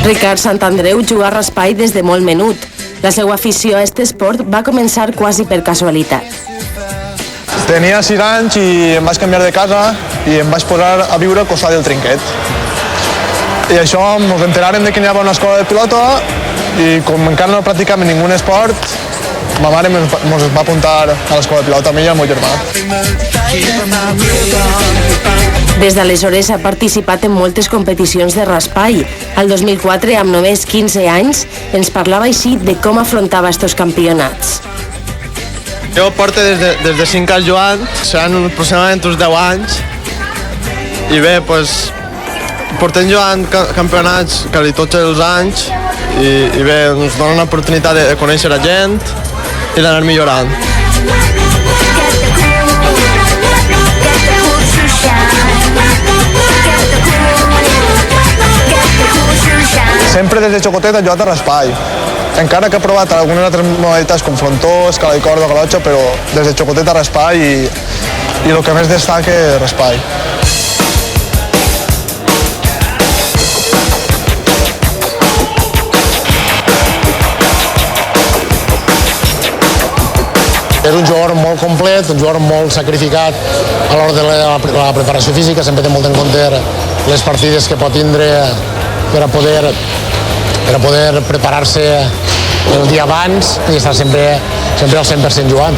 Ricard Santandreu juga a raspall des de molt menut. La seva afició a aquest esport va començar quasi per casualitat. Tenia 6 anys i em vaig canviar de casa i em vaig posar a viure al costat del trinquet. I això ens enteràrem de que hi havia una escola de pilota i com encara no practicàvem ningú esport, ma mare ens va apuntar a l'escola de pilota a mi i al meu germà. Des d'aleshores ha participat en moltes competicions de raspall. Al 2004, amb només 15 anys, ens parlava així de com afrontava estos campionats. Jo porto des de 5 anys jugant, seran aproximadament uns 10 anys, i bé, doncs, portem jugant campionats quasi tots els anys, i bé, ens dona una oportunitat de conèixer la gent i d'anar millorant. Sempre des de xocotet he jugat a raspall. Encara que he provat algunes altres modalitats com frontó, escala i corda, galotxa, però des de xocotet a raspall i el que més destaca és raspall. És un jugador molt complet, un jugador molt sacrificat a l'hora de la preparació física, sempre té molt en compte les partides que pot tindre per a poder preparar-se el dia abans i estar sempre al 100% jugant.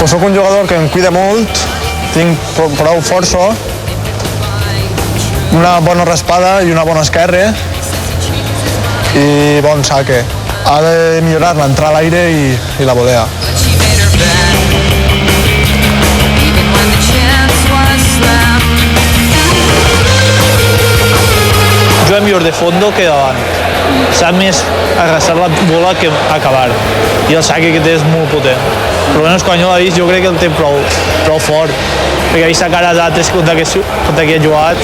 Soc un jugador que em cuida molt, tinc prou força, una bona raspada i una bona esquerra i bon saque. Ha de millorar l'entrar a l'aire i la volea. Juga millor de fondo que davant. Sap més arrasar la bola que acabar. I el saque que té és molt potent. Però almenys quan jo l'he vist jo crec que el té prou fort. Perquè he vist cares d'altres contra qui ha jugat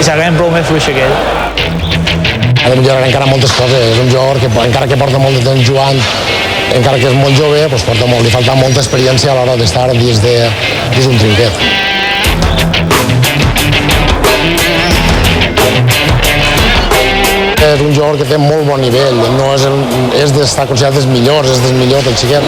i s'acaben prou més fluixa que ell. Ha de millorar encara moltes coses. És un jugador que encara que porta molt de temps jugant, encara que és molt jove, li falta molta experiència a l'hora d'estar dins d'un trinquet. És un jugador que té molt bon nivell, no és d'estar considerat dels millors, és dels millors del xiquet.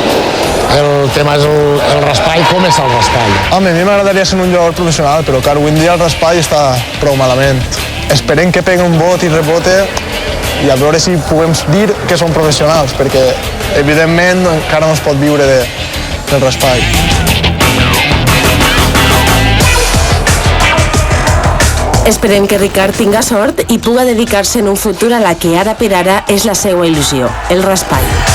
El tema és el raspall, com és el raspall? Home, a mi m'agradaria ser un jugador professional, però que avui en dia el raspall està prou malament. Esperem que pegui un bot i rebote i a veure si puguem dir que som professionals, perquè evidentment encara no es pot viure del raspall. Esperem que Ricard tinga sort i puga dedicar-se en un futur a la que ara per ara és la seva il·lusió, el raspall.